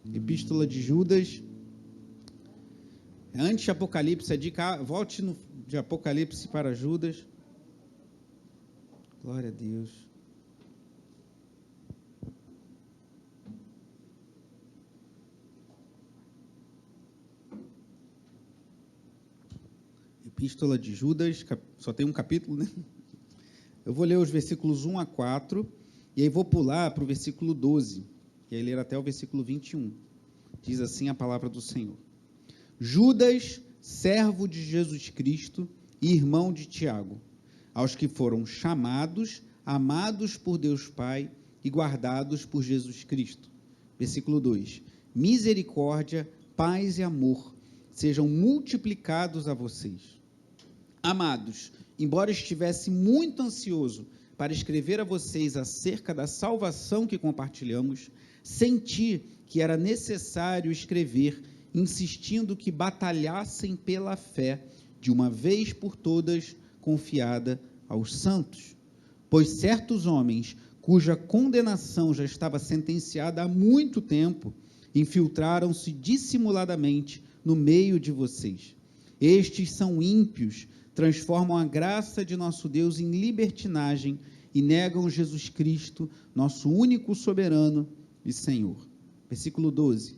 Epístola de Judas. Antes de Apocalipse, volte de Apocalipse para Judas. Glória a Deus. Epístola de Judas, só tem um capítulo, né? Eu vou ler os versículos 1 a 4, e aí vou pular para o versículo 12, e aí ler até o versículo 21. Diz assim a palavra do Senhor. Judas, servo de Jesus Cristo e irmão de Tiago, aos que foram chamados, amados por Deus Pai e guardados por Jesus Cristo. Versículo 2. Misericórdia, paz e amor sejam multiplicados a vocês. Amados, embora estivesse muito ansioso para escrever a vocês acerca da salvação que compartilhamos, senti que era necessário escrever, insistindo que batalhassem pela fé, de uma vez por todas, confiada aos santos. Pois certos homens, cuja condenação já estava sentenciada há muito tempo, infiltraram-se dissimuladamente no meio de vocês. Estes são ímpios, transformam a graça de nosso Deus em libertinagem e negam Jesus Cristo, nosso único soberano e Senhor. Versículo 12.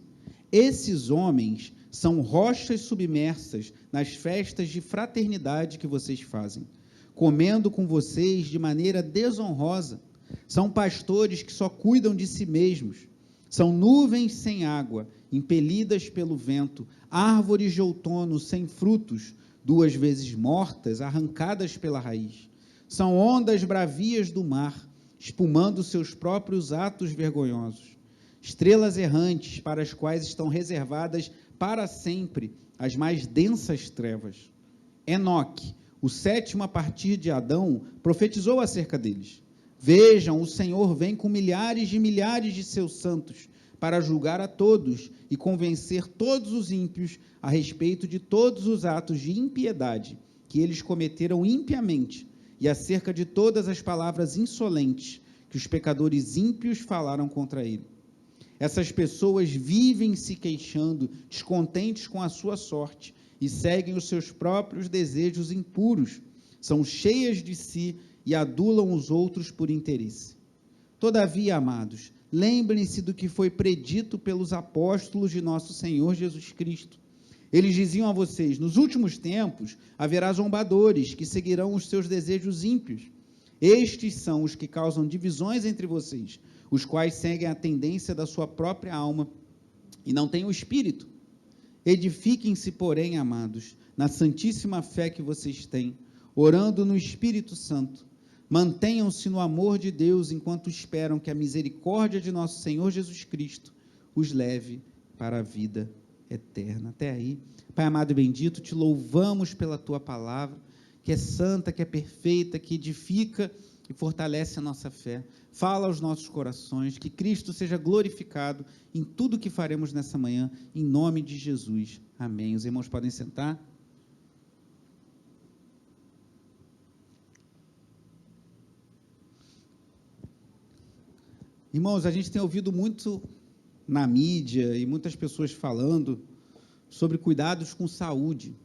Esses homens são rochas submersas nas festas de fraternidade que vocês fazem, comendo com vocês de maneira desonrosa. São pastores que só cuidam de si mesmos. São nuvens sem água, impelidas pelo vento, árvores de outono sem frutos, 2 vezes mortas, arrancadas pela raiz. São ondas bravias do mar, espumando seus próprios atos vergonhosos. Estrelas errantes, para as quais estão reservadas para sempre as mais densas trevas. Enoque, o sétimo a partir de Adão, profetizou acerca deles. Vejam, o Senhor vem com milhares de seus santos, para julgar a todos e convencer todos os ímpios a respeito de todos os atos de impiedade que eles cometeram impiamente e acerca de todas as palavras insolentes que os pecadores ímpios falaram contra ele. Essas pessoas vivem se queixando, descontentes com a sua sorte, e seguem os seus próprios desejos impuros, são cheias de si e adulam os outros por interesse. Todavia, amados, lembrem-se do que foi predito pelos apóstolos de nosso Senhor Jesus Cristo. Eles diziam a vocês: nos últimos tempos haverá zombadores que seguirão os seus desejos ímpios. Estes são os que causam divisões entre vocês, os quais seguem a tendência da sua própria alma e não têm o Espírito. Edifiquem-se, porém, amados, na santíssima fé que vocês têm, orando no Espírito Santo. Mantenham-se no amor de Deus enquanto esperam que a misericórdia de nosso Senhor Jesus Cristo os leve para a vida eterna. Até aí. Pai amado e bendito, te louvamos pela tua palavra, que é santa, que é perfeita, que edifica e fortalece a nossa fé. Fala aos nossos corações, que Cristo seja glorificado em tudo que faremos nessa manhã, em nome de Jesus. Amém. Os irmãos podem sentar. Irmãos, a gente tem ouvido muito na mídia e muitas pessoas falando sobre cuidados com saúde.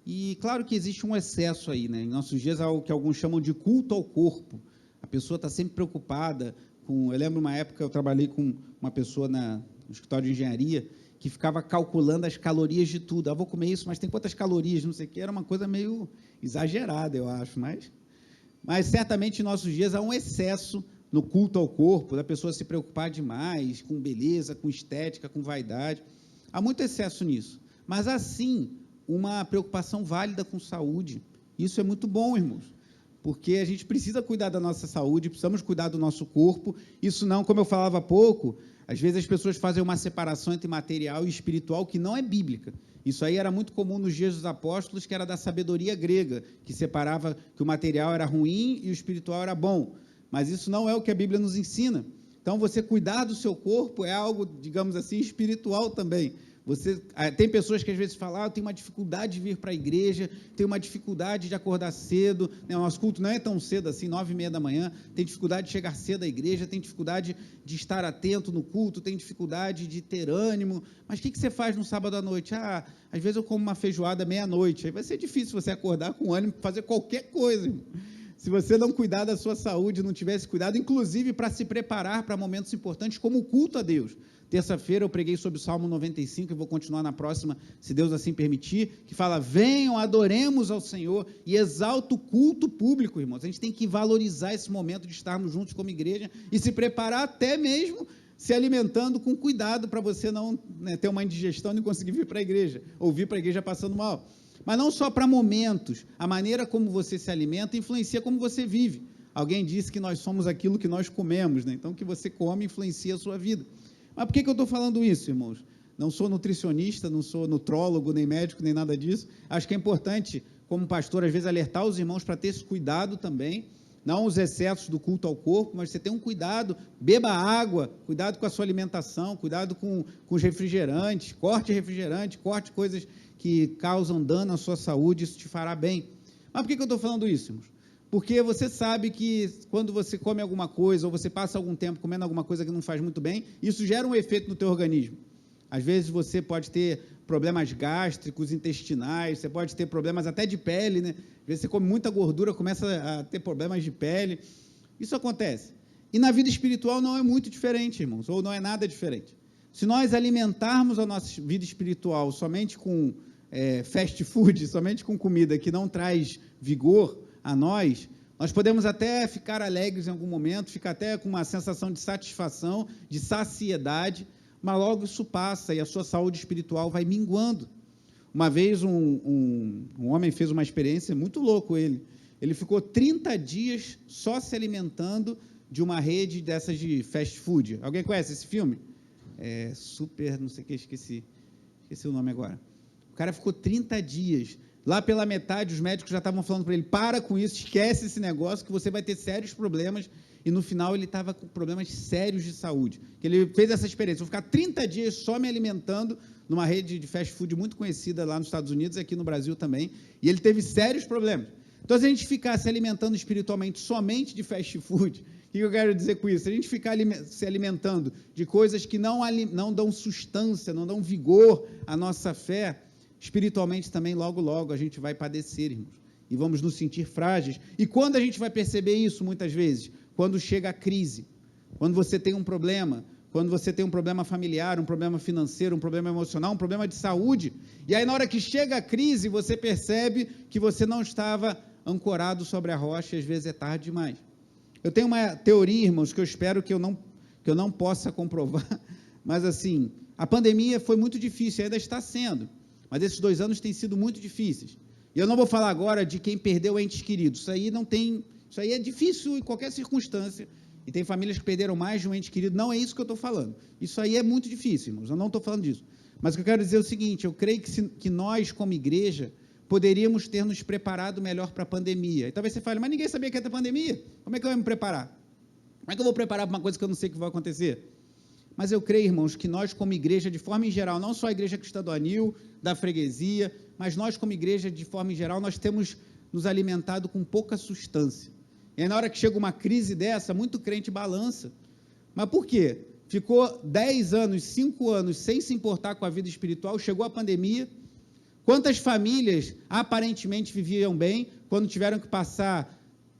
E claro que existe um excesso aí, né? Em nossos dias há o que alguns chamam de culto ao corpo. A pessoa está sempre preocupada com... Eu lembro uma época, eu trabalhei com uma pessoa no escritório de engenharia que ficava calculando as calorias de tudo. Vou comer isso, mas tem quantas calorias, não sei o quê. Era uma coisa meio exagerada, eu acho. Mas certamente em nossos dias há um excesso no culto ao corpo, da pessoa se preocupar demais com beleza, com estética, com vaidade. Há muito excesso nisso. Mas, assim, uma preocupação válida com saúde. Isso é muito bom, irmãos, porque a gente precisa cuidar da nossa saúde, precisamos cuidar do nosso corpo. Isso não, como eu falava há pouco, às vezes as pessoas fazem uma separação entre material e espiritual que não é bíblica. Isso aí era muito comum nos dias dos apóstolos, que era da sabedoria grega, que separava que o material era ruim e o espiritual era bom. Mas isso não é o que a Bíblia nos ensina. Então, você cuidar do seu corpo é algo, digamos assim, espiritual também. Tem pessoas que às vezes falam, eu tenho uma dificuldade de vir para a igreja, tenho uma dificuldade de acordar cedo, né? O nosso culto não é tão cedo assim, 9h30 da manhã, tem dificuldade de chegar cedo à igreja, tem dificuldade de estar atento no culto, tem dificuldade de ter ânimo, mas o que você faz no sábado à noite? Às vezes eu como uma feijoada meia-noite, aí vai ser difícil você acordar com ânimo para fazer qualquer coisa, irmão. Se você não cuidar da sua saúde, não tiver esse cuidado, inclusive para se preparar para momentos importantes como o culto a Deus. Terça-feira eu preguei sobre o Salmo 95 e vou continuar na próxima, se Deus assim permitir, que fala, venham, adoremos ao Senhor e exalta o culto público, irmãos. A gente tem que valorizar esse momento de estarmos juntos como igreja e se preparar até mesmo se alimentando com cuidado para você não, né, ter uma indigestão e não conseguir vir para a igreja, ou vir para a igreja passando mal. Mas não só para momentos, a maneira como você se alimenta influencia como você vive. Alguém disse que nós somos aquilo que nós comemos, né? Então o que você come influencia a sua vida. Mas por que eu estou falando isso, irmãos? Não sou nutricionista, não sou nutrólogo, nem médico, nem nada disso. Acho que é importante, como pastor, às vezes alertar os irmãos para ter esse cuidado também, não os excessos do culto ao corpo, mas você tem um cuidado, beba água, cuidado com a sua alimentação, cuidado com os refrigerantes, corte refrigerante, corte coisas que causam dano à sua saúde, isso te fará bem. Mas por que eu estou falando isso, irmãos? Porque você sabe que quando você come alguma coisa, ou você passa algum tempo comendo alguma coisa que não faz muito bem, isso gera um efeito no teu organismo. Às vezes você pode ter problemas gástricos, intestinais, você pode ter problemas até de pele, né? Às vezes você come muita gordura, começa a ter problemas de pele. Isso acontece. E na vida espiritual não é muito diferente, irmãos, ou não é nada diferente. Se nós alimentarmos a nossa vida espiritual somente com fast food, somente com comida que não traz vigor a nós podemos até ficar alegres em algum momento, ficar até com uma sensação de satisfação, de saciedade, mas logo isso passa e a sua saúde espiritual vai minguando. Uma vez um homem fez uma experiência muito louco, ele ficou 30 dias só se alimentando de uma rede dessas de fast food. Alguém conhece esse filme? Super, não sei o que, esqueci o nome agora. O cara ficou 30 dias, lá pela metade os médicos já estavam falando para ele, para com isso, esquece esse negócio que você vai ter sérios problemas, e no final ele estava com problemas sérios de saúde, que ele fez essa experiência, vou ficar 30 dias só me alimentando numa rede de fast food muito conhecida lá nos Estados Unidos e aqui no Brasil também, e ele teve sérios problemas. Então, se a gente ficar se alimentando espiritualmente somente de fast food, o que eu quero dizer com isso? Se a gente ficar se alimentando de coisas que não dão substância, não dão vigor à nossa fé, espiritualmente também, logo, logo, a gente vai padecer, irmãos, e vamos nos sentir frágeis. E quando a gente vai perceber isso, muitas vezes? Quando chega a crise, quando você tem um problema, quando você tem um problema familiar, um problema financeiro, um problema emocional, um problema de saúde, e aí na hora que chega a crise, você percebe que você não estava ancorado sobre a rocha, e às vezes é tarde demais. Eu tenho uma teoria, irmãos, que eu espero que eu não possa comprovar, mas assim, a pandemia foi muito difícil, ainda está sendo, mas esses 2 anos têm sido muito difíceis. E eu não vou falar agora de quem perdeu entes queridos, isso aí é difícil em qualquer circunstância, e tem famílias que perderam mais de um ente querido, não é isso que eu estou falando, isso aí é muito difícil, irmãos, eu não estou falando disso, mas o que eu quero dizer é o seguinte, eu creio que nós, como igreja, poderíamos ter nos preparado melhor para a pandemia, e talvez você fale, mas ninguém sabia que ia ter pandemia, como é que eu ia me preparar? Como é que eu vou preparar para uma coisa que eu não sei que vai acontecer? Mas eu creio, irmãos, que nós como igreja, de forma em geral, não só a Igreja Cristã do Anil, da freguesia, mas nós como igreja, de forma em geral, nós temos nos alimentado com pouca substância. E aí, na hora que chega uma crise dessa, muito crente balança. Mas por quê? Ficou 10 anos, 5 anos, sem se importar com a vida espiritual, chegou a pandemia. Quantas famílias aparentemente viviam bem, quando tiveram que passar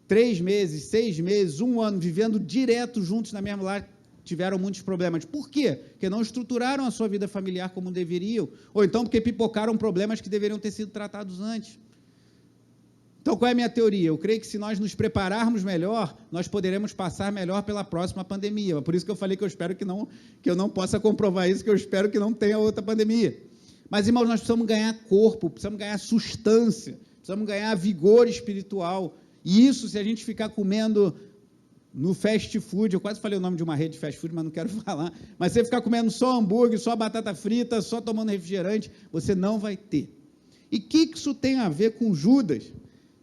3 meses, 6 meses, 1 ano, vivendo direto juntos na mesma lar, tiveram muitos problemas. Por quê? Porque não estruturaram a sua vida familiar como deveriam, ou então porque pipocaram problemas que deveriam ter sido tratados antes. Então, qual é a minha teoria? Eu creio que se nós nos prepararmos melhor, nós poderemos passar melhor pela próxima pandemia. Por isso que eu falei que eu espero que eu não possa comprovar isso, que eu espero que não tenha outra pandemia. Mas, irmãos, nós precisamos ganhar corpo, precisamos ganhar substância, precisamos ganhar vigor espiritual. E isso, se a gente ficar comendo no fast food, eu quase falei o nome de uma rede de fast food, mas não quero falar, mas você ficar comendo só hambúrguer, só batata frita, só tomando refrigerante, você não vai ter. E o que isso tem a ver com Judas?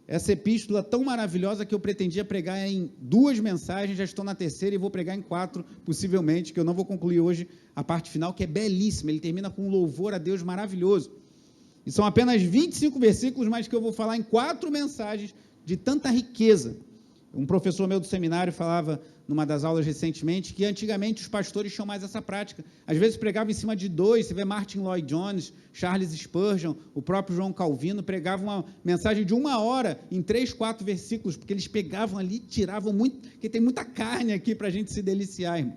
essa epístola tão maravilhosa que eu pretendia pregar em 2 mensagens, já estou na terceira e vou pregar em 4, possivelmente, que eu não vou concluir hoje a parte final, que é belíssima, ele termina com um louvor a Deus maravilhoso. E são apenas 25 versículos, mas que eu vou falar em 4 mensagens de tanta riqueza. Um professor meu do seminário falava, numa das aulas recentemente, que antigamente os pastores tinham mais essa prática. Às vezes pregavam em cima de 2, você vê Martin Lloyd Jones, Charles Spurgeon, o próprio João Calvino, pregavam uma mensagem de 1 hora em 3, 4 versículos, porque eles pegavam ali, tiravam muito, porque tem muita carne aqui para a gente se deliciar, irmão.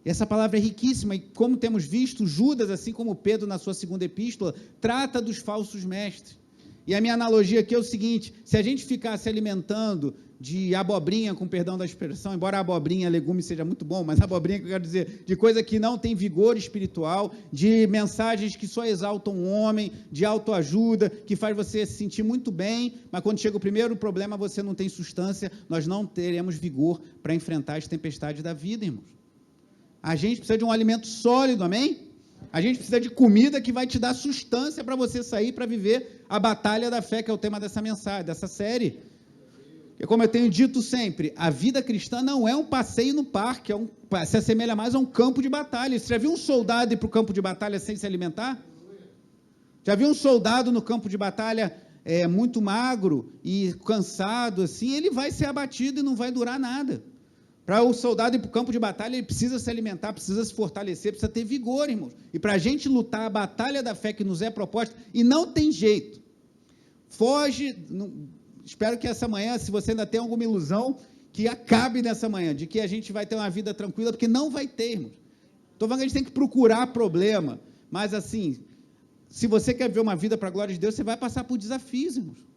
E essa palavra é riquíssima, e como temos visto, Judas, assim como Pedro na sua segunda epístola, trata dos falsos mestres. E a minha analogia aqui é o seguinte, se a gente ficar se alimentando de abobrinha, com perdão da expressão, embora a abobrinha, legume seja muito bom, mas a abobrinha que eu quero dizer, de coisa que não tem vigor espiritual, de mensagens que só exaltam o homem, de autoajuda, que faz você se sentir muito bem, mas quando chega o primeiro problema, você não tem substância, nós não teremos vigor para enfrentar as tempestades da vida, irmãos. A gente precisa de um alimento sólido, amém? A gente precisa de comida que vai te dar sustância para você sair para viver a batalha da fé, que é o tema dessa mensagem, dessa série. E como eu tenho dito sempre, a vida cristã não é um passeio no parque, se assemelha mais a um campo de batalha. Você já viu um soldado ir para o campo de batalha sem se alimentar? Já viu um soldado no campo de batalha muito magro e cansado, assim, ele vai ser abatido e não vai durar nada. Para o soldado ir para o campo de batalha, ele precisa se alimentar, precisa se fortalecer, precisa ter vigor, irmãos. E para a gente lutar a batalha da fé que nos é proposta, e não tem jeito, foge, espero que essa manhã, se você ainda tem alguma ilusão, que acabe nessa manhã, de que a gente vai ter uma vida tranquila, porque não vai ter, irmãos. Estou falando que a gente tem que procurar problema, mas assim, se você quer ver uma vida para a glória de Deus, você vai passar por desafios, irmãos.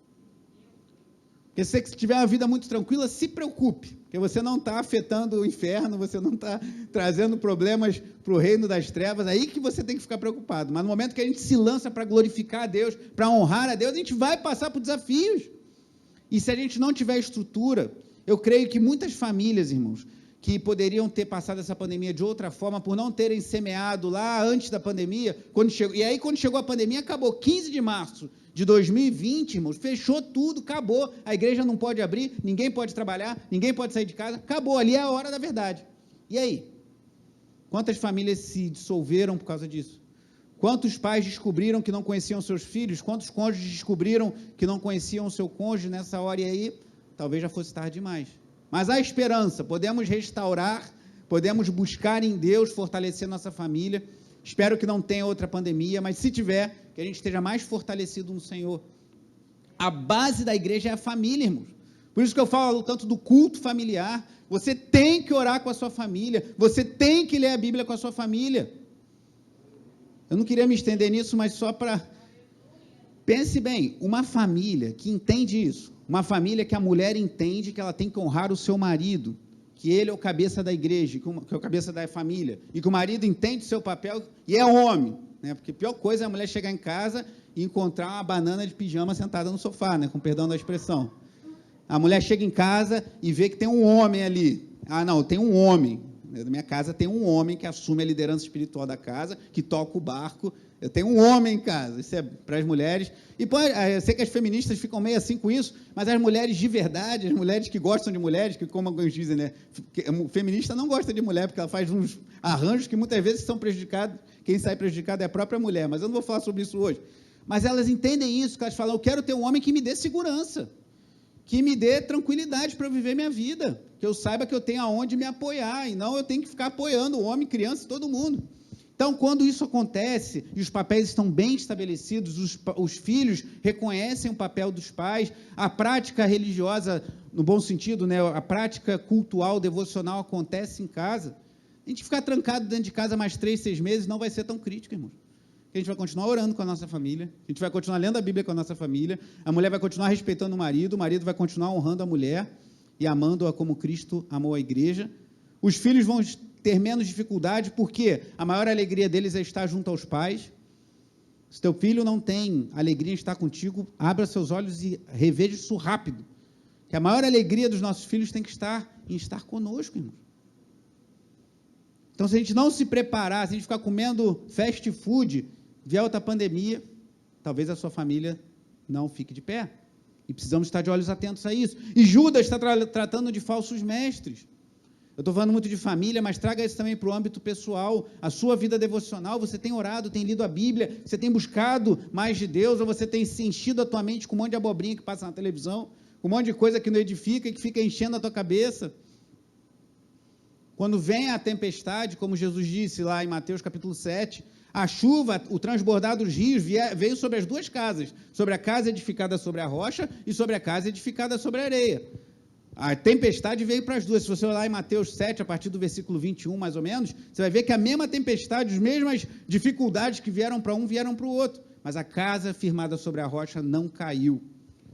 Porque se você tiver uma vida muito tranquila, se preocupe, porque você não está afetando o inferno, você não está trazendo problemas para o reino das trevas, aí que você tem que ficar preocupado. Mas no momento que a gente se lança para glorificar a Deus, para honrar a Deus, a gente vai passar por desafios. E se a gente não tiver estrutura, eu creio que muitas famílias, irmãos, que poderiam ter passado essa pandemia de outra forma, por não terem semeado lá antes da pandemia, quando chegou a pandemia, acabou 15 de março de 2020, irmãos, fechou tudo, acabou, a igreja não pode abrir, ninguém pode trabalhar, ninguém pode sair de casa, acabou, ali é a hora da verdade. E aí? Quantas famílias se dissolveram por causa disso? Quantos pais descobriram que não conheciam seus filhos? Quantos cônjuges descobriram que não conheciam o seu cônjuge nessa hora? E aí, talvez já fosse tarde demais. Mas há esperança, podemos restaurar, podemos buscar em Deus, fortalecer nossa família. Espero que não tenha outra pandemia, mas se tiver, que a gente esteja mais fortalecido no Senhor. A base da igreja é a família, irmãos. Por isso que eu falo tanto do culto familiar. Você tem que orar com a sua família, você tem que ler a Bíblia com a sua família. Eu não queria me estender nisso, mas só para... Pense bem, uma família que entende isso, uma família que a mulher entende que ela tem que honrar o seu marido, que ele é o cabeça da igreja, que é o cabeça da família, e que o marido entende o seu papel e é homem, né? Porque a pior coisa é a mulher chegar em casa e encontrar uma banana de pijama sentada no sofá, né? Com perdão da expressão. A mulher chega em casa e vê que tem um homem ali. Ah, não, tem um homem. Na minha casa tem um homem que assume a liderança espiritual da casa, que toca o barco. Eu tenho um homem em casa, isso é para as mulheres. E eu sei que as feministas ficam meio assim com isso, mas as mulheres de verdade, as mulheres que gostam de mulheres, que como alguns dizem, né, feminista não gosta de mulher, porque ela faz uns arranjos que muitas vezes são prejudicados, quem sai prejudicado é a própria mulher, mas eu não vou falar sobre isso hoje. Mas elas entendem isso, que elas falam, eu quero ter um homem que me dê segurança, que me dê tranquilidade para eu viver minha vida, que eu saiba que eu tenho aonde me apoiar, e não eu tenho que ficar apoiando o homem, criança, todo mundo. Então, quando isso acontece, e os papéis estão bem estabelecidos, os filhos reconhecem o papel dos pais, a prática religiosa, no bom sentido, né, a prática cultual, devocional acontece em casa, a gente ficar trancado dentro de casa mais 3, 6 meses não vai ser tão crítico, irmãos. A gente vai continuar orando com a nossa família, a gente vai continuar lendo a Bíblia com a nossa família, a mulher vai continuar respeitando o marido vai continuar honrando a mulher e amando-a como Cristo amou a igreja. Os filhos vão ter menos dificuldade, porque a maior alegria deles é estar junto aos pais. Se teu filho não tem alegria em estar contigo, abra seus olhos e reveja isso rápido, que a maior alegria dos nossos filhos tem que estar em estar conosco, irmãos. Então, se a gente não se preparar, se a gente ficar comendo fast food, vier outra pandemia, talvez a sua família não fique de pé. E precisamos estar de olhos atentos a isso. E Judas está tratando de falsos mestres. Eu estou falando muito de família, mas traga isso também para o âmbito pessoal, a sua vida devocional. Você tem orado, tem lido a Bíblia, você tem buscado mais de Deus, ou você tem se enchido a tua mente com um monte de abobrinha que passa na televisão, com um monte de coisa que não edifica e que fica enchendo a tua cabeça. Quando vem a tempestade, como Jesus disse lá em Mateus capítulo 7, a chuva, o transbordar dos rios veio sobre as duas casas, sobre a casa edificada sobre a rocha e sobre a casa edificada sobre a areia. A tempestade veio para as duas. Se você olhar em Mateus 7, a partir do versículo 21, mais ou menos, você vai ver que a mesma tempestade, as mesmas dificuldades que vieram para um, vieram para o outro. Mas a casa firmada sobre a rocha não caiu.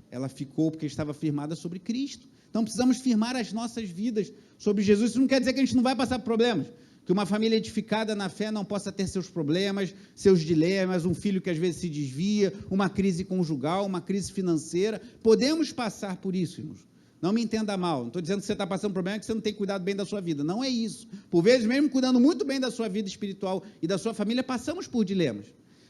Ela ficou porque estava firmada sobre Cristo. Então, precisamos firmar as nossas vidas sobre Jesus. Isso não quer dizer que a gente não vai passar por problemas. Que uma família edificada na fé não possa ter seus problemas, seus dilemas, um filho que às vezes se desvia, uma crise conjugal, uma crise financeira. Podemos passar por isso, irmãos. Não me entenda mal, não estou dizendo que você está passando problema, que você não tem cuidado bem da sua vida, não é isso. Por vezes, mesmo cuidando muito bem da sua vida espiritual e da sua família, passamos por dilemas.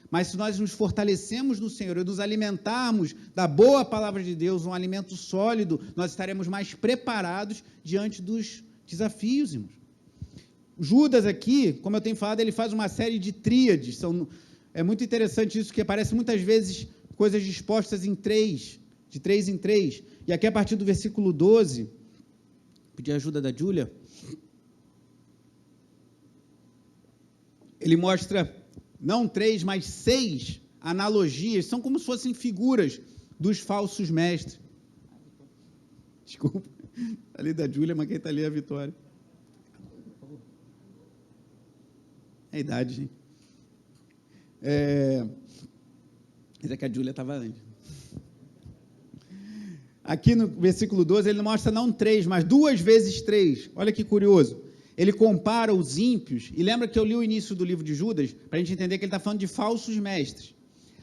Mas se nós nos fortalecemos no Senhor e nos alimentarmos da boa palavra de Deus, um alimento sólido, nós estaremos mais preparados diante dos desafios, irmãos. Judas aqui, como eu tenho falado, ele faz uma série de tríades. É muito interessante isso, que aparece muitas vezes coisas dispostas em três, de 3 em 3. E aqui a partir do versículo 12, pedir a ajuda da Júlia, ele mostra não 3, mas 6 analogias, são como se fossem figuras dos falsos mestres. Desculpa, ali da Júlia, mas quem está ali é a Vitória. É a idade, gente. Mas é que a Júlia estava antes. Aqui no versículo 12, ele mostra não 3, mas 2 vezes 3. Olha que curioso. Ele compara os ímpios, e lembra que eu li o início do livro de Judas, para a gente entender que ele está falando de falsos mestres.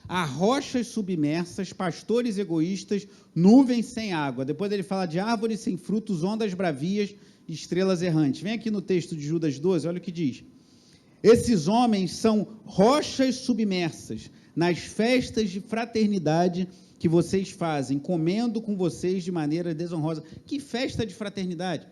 A rochas submersas, pastores egoístas, nuvens sem água. Depois ele fala de árvores sem frutos, ondas bravias, estrelas errantes. Vem aqui no texto de Judas 12, olha o que diz. Esses homens são rochas submersas nas festas de fraternidade que vocês fazem, comendo com vocês de maneira desonrosa. Que festa de fraternidade?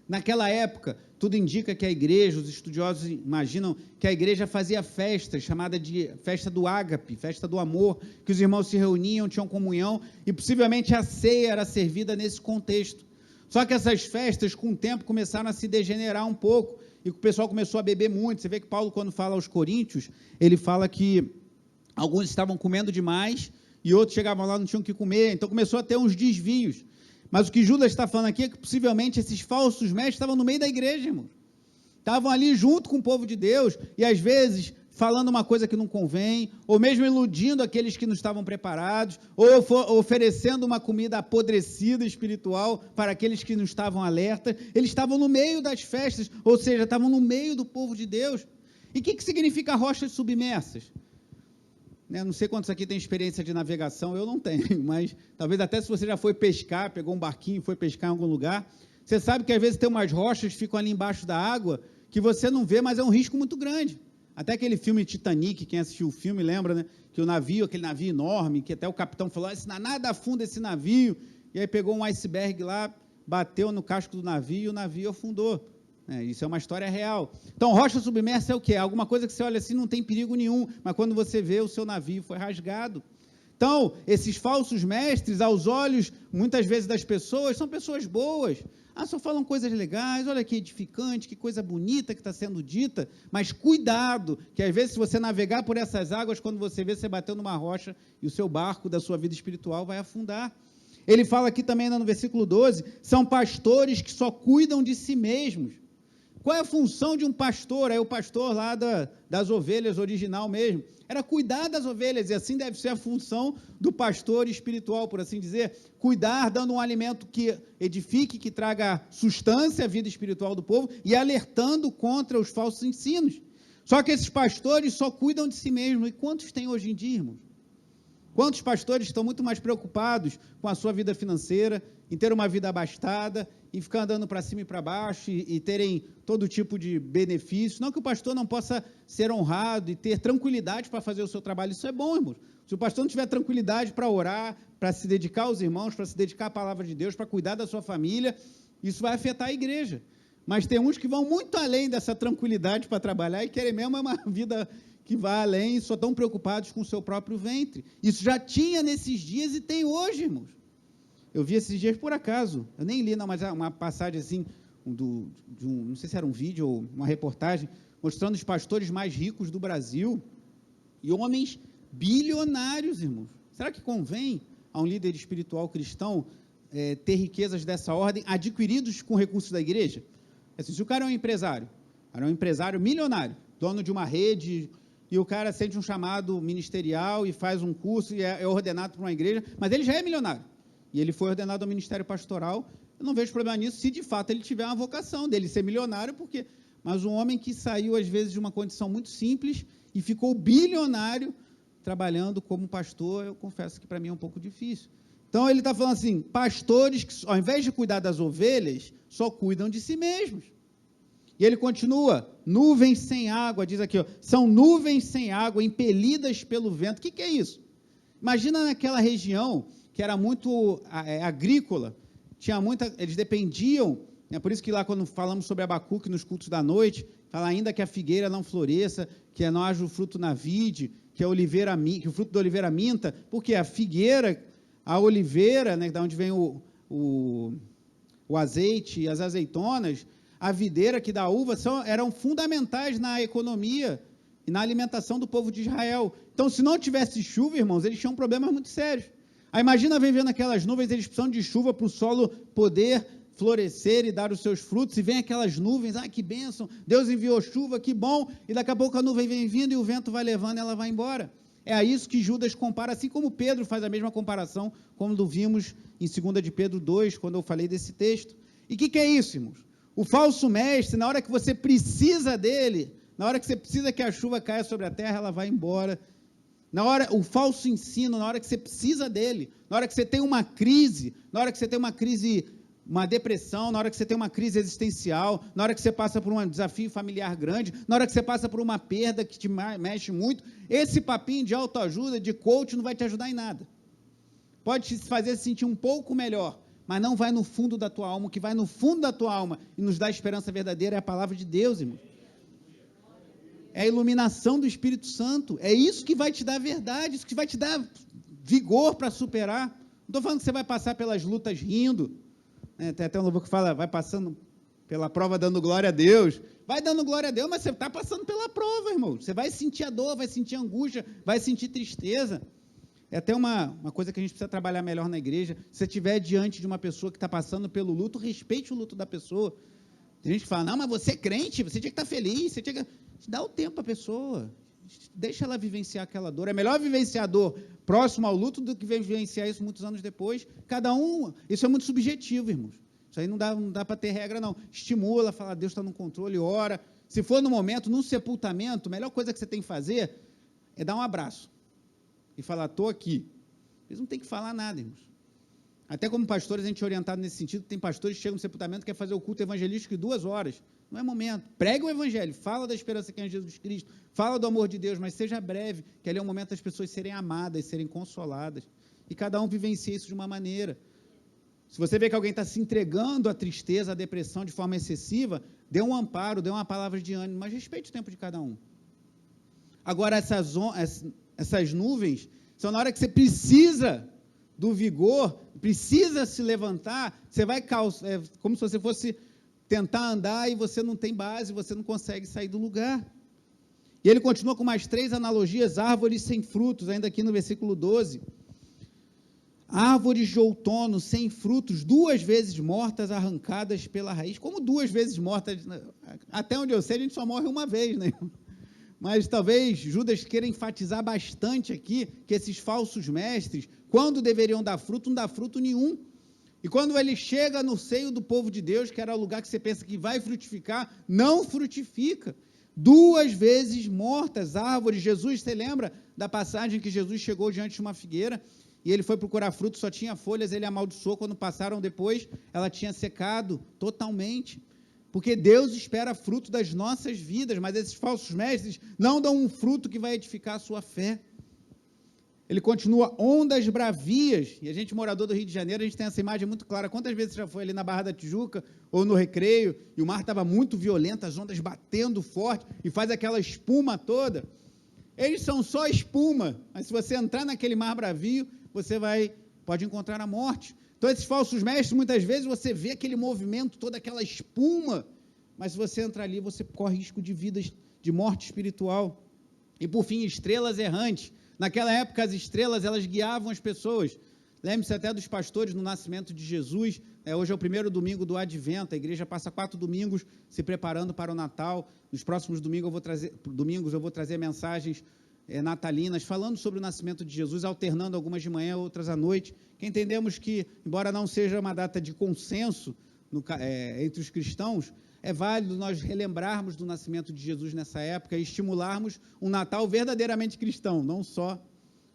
Naquela época, tudo indica que a igreja, os estudiosos imaginam que a igreja fazia festa, chamada de festa do ágape, festa do amor, que os irmãos se reuniam, tinham comunhão, e possivelmente a ceia era servida nesse contexto. Só que essas festas, com o tempo, começaram a se degenerar um pouco, e o pessoal começou a beber muito. Você vê que Paulo, quando fala aos Coríntios, ele fala que alguns estavam comendo demais, e outros chegavam lá e não tinham o que comer, então começou a ter uns desvios. Mas o que Judas está falando aqui é que possivelmente esses falsos mestres estavam no meio da igreja, irmão. Estavam ali junto com o povo de Deus, e às vezes falando uma coisa que não convém, ou mesmo iludindo aqueles que não estavam preparados, ou oferecendo uma comida apodrecida espiritual para aqueles que não estavam alertas. Eles estavam no meio das festas, ou seja, estavam no meio do povo de Deus. E o que significa rochas submersas? Não sei quantos aqui têm experiência de navegação, eu não tenho, mas talvez até se você já foi pescar, pegou um barquinho e foi pescar em algum lugar, você sabe que às vezes tem umas rochas que ficam ali embaixo da água, que você não vê, mas é um risco muito grande. Até aquele filme Titanic, quem assistiu o filme lembra, né? Que o navio, aquele navio enorme, que até o capitão falou, nada afunda esse navio, e aí pegou um iceberg lá, bateu no casco do navio e o navio afundou. Isso é uma história real. Então, rocha submersa é o quê? Alguma coisa que você olha assim, não tem perigo nenhum, mas quando você vê, o seu navio foi rasgado. Então, esses falsos mestres, aos olhos, muitas vezes das pessoas, são pessoas boas. Só falam coisas legais, olha que edificante, que coisa bonita que está sendo dita, mas cuidado, que às vezes se você navegar por essas águas, quando você vê, você bateu numa rocha e o seu barco da sua vida espiritual vai afundar. Ele fala aqui também no versículo 12, são pastores que só cuidam de si mesmos. Qual é a função de um pastor? É o pastor lá das ovelhas original mesmo. Era cuidar das ovelhas, e assim deve ser a função do pastor espiritual, por assim dizer. Cuidar, dando um alimento que edifique, que traga sustância à vida espiritual do povo, e alertando contra os falsos ensinos. Só que esses pastores só cuidam de si mesmos. E quantos tem hoje em dia, irmãos? Quantos pastores estão muito mais preocupados com a sua vida financeira, em ter uma vida abastada, em ficar andando para cima e para baixo e terem todo tipo de benefício? Não que o pastor não possa ser honrado e ter tranquilidade para fazer o seu trabalho, isso é bom, irmãos. Se o pastor não tiver tranquilidade para orar, para se dedicar aos irmãos, para se dedicar à palavra de Deus, para cuidar da sua família, isso vai afetar a igreja. Mas tem uns que vão muito além dessa tranquilidade para trabalhar e querem mesmo uma vida que vai além e só estão preocupados com o seu próprio ventre. Isso já tinha nesses dias e tem hoje, irmãos. Eu vi esses dias por acaso, eu nem li, não, mas uma passagem assim, não sei se era um vídeo ou uma reportagem, mostrando os pastores mais ricos do Brasil e homens bilionários, irmãos. Será que convém a um líder espiritual cristão ter riquezas dessa ordem adquiridos com recursos da igreja? Assim, se o cara é um empresário milionário, dono de uma rede, e o cara sente um chamado ministerial e faz um curso e é ordenado para uma igreja, mas ele já é milionário, e ele foi ordenado ao ministério pastoral, eu não vejo problema nisso, se de fato ele tiver uma vocação dele ser milionário, mas um homem que saiu às vezes de uma condição muito simples e ficou bilionário trabalhando como pastor, eu confesso que para mim é um pouco difícil. Então ele está falando assim, pastores que ao invés de cuidar das ovelhas, só cuidam de si mesmos. E ele continua, nuvens sem água, diz aqui, ó, são nuvens sem água, impelidas pelo vento. O que é isso? Imagina naquela região que era muito agrícola, eles dependiam, por isso que lá quando falamos sobre Abacuque nos cultos da noite, fala ainda que a figueira não floresça, que não haja o fruto na vide, que o fruto da oliveira minta, porque a figueira, a oliveira, né, da onde vem o azeite e as azeitonas, a videira que dá uva, eram fundamentais na economia e na alimentação do povo de Israel. Então, se não tivesse chuva, irmãos, eles tinham problemas muito sérios. Aí imagina vendo aquelas nuvens, eles precisam de chuva para o solo poder florescer e dar os seus frutos, e vem aquelas nuvens, que bênção, Deus enviou chuva, que bom, e daqui a pouco a nuvem vem vindo e o vento vai levando e ela vai embora. É a isso que Judas compara, assim como Pedro faz a mesma comparação, como vimos em 2 de Pedro 2, quando eu falei desse texto. E o que é isso, irmãos? O falso mestre, na hora que você precisa dele, na hora que você precisa que a chuva caia sobre a terra, ela vai embora. O falso ensino, na hora que você precisa dele, na hora que você tem uma crise, na hora que você tem uma depressão, na hora que você tem uma crise existencial, na hora que você passa por um desafio familiar grande, na hora que você passa por uma perda que te mexe muito, esse papinho de autoajuda, de coach, não vai te ajudar em nada. Pode te fazer se sentir um pouco melhor, mas não vai no fundo da tua alma. O que vai no fundo da tua alma e nos dá esperança verdadeira é a palavra de Deus, irmão. É a iluminação do Espírito Santo, é isso que vai te dar verdade, isso que vai te dar vigor para superar. Não estou falando que você vai passar pelas lutas rindo, tem até um louvor que fala, vai passando pela prova dando glória a Deus, vai dando glória a Deus, mas você está passando pela prova, irmão, você vai sentir a dor, vai sentir a angústia, vai sentir tristeza. É até uma coisa que a gente precisa trabalhar melhor na igreja. Se você estiver diante de uma pessoa que está passando pelo luto, respeite o luto da pessoa. Tem gente que fala, não, mas você é crente, você tinha que estar feliz, você tinha que... Dá o tempo à pessoa, deixa ela vivenciar aquela dor. É melhor vivenciar a dor próximo ao luto do que vivenciar isso muitos anos depois. Cada um, isso é muito subjetivo, irmãos. Isso aí não dá para ter regra, não. Estimula, fala, Deus está no controle, ora. Se for no momento, num sepultamento, a melhor coisa que você tem que fazer é dar um abraço e falar, estou aqui. Eles não têm que falar nada, irmãos. Até como pastores, a gente é orientado nesse sentido, tem pastores que chegam no sepultamento e querem fazer o culto evangelístico em 2 horas. Não é momento. Pregue o evangelho, fala da esperança que é em Jesus Cristo, fala do amor de Deus, mas seja breve, que ali é o momento das pessoas serem amadas, serem consoladas. E cada um vivencia isso de uma maneira. Se você vê que alguém está se entregando à tristeza, à depressão de forma excessiva, dê um amparo, dê uma palavra de ânimo, mas respeite o tempo de cada um. Agora, essas nuvens são na hora que você precisa do vigor, precisa se levantar, você vai como se você fosse tentar andar e você não tem base, você não consegue sair do lugar. E ele continua com mais 3 analogias, árvores sem frutos, ainda aqui no versículo 12. Árvores de outono sem frutos, 2 vezes mortas, arrancadas pela raiz. Como 2 vezes mortas? Até onde eu sei, a gente só morre uma vez, né? Mas talvez Judas queira enfatizar bastante aqui que esses falsos mestres, quando deveriam dar fruto, não dá fruto nenhum. E quando ele chega no seio do povo de Deus, que era o lugar que você pensa que vai frutificar, não frutifica. 2 vezes mortas, árvores. Jesus, você lembra da passagem que Jesus chegou diante de uma figueira e ele foi procurar fruto, só tinha folhas, ele amaldiçoou, quando passaram depois, ela tinha secado totalmente. Porque Deus espera fruto das nossas vidas, mas esses falsos mestres não dão um fruto que vai edificar a sua fé. ele continua, ondas bravias, e a gente, morador do Rio de Janeiro, a gente tem essa imagem muito clara. Quantas vezes você já foi ali na Barra da Tijuca, ou no Recreio, e o mar estava muito violento, as ondas batendo forte, e faz aquela espuma toda? Eles são só espuma, mas se você entrar naquele mar bravio, você pode encontrar a morte. Então, esses falsos mestres, muitas vezes, você vê aquele movimento, toda aquela espuma, mas se você entrar ali, você corre risco de morte espiritual. E, por fim, estrelas errantes. Naquela época, as estrelas, elas guiavam as pessoas. Lembre-se até dos pastores no nascimento de Jesus. Hoje é o primeiro domingo do Advento, a igreja passa 4 domingos se preparando para o Natal. Nos próximos domingos eu vou trazer mensagens natalinas, falando sobre o nascimento de Jesus, alternando algumas de manhã, outras à noite, que entendemos que, embora não seja uma data de consenso entre os cristãos, é válido nós relembrarmos do nascimento de Jesus nessa época e estimularmos um Natal verdadeiramente cristão, não só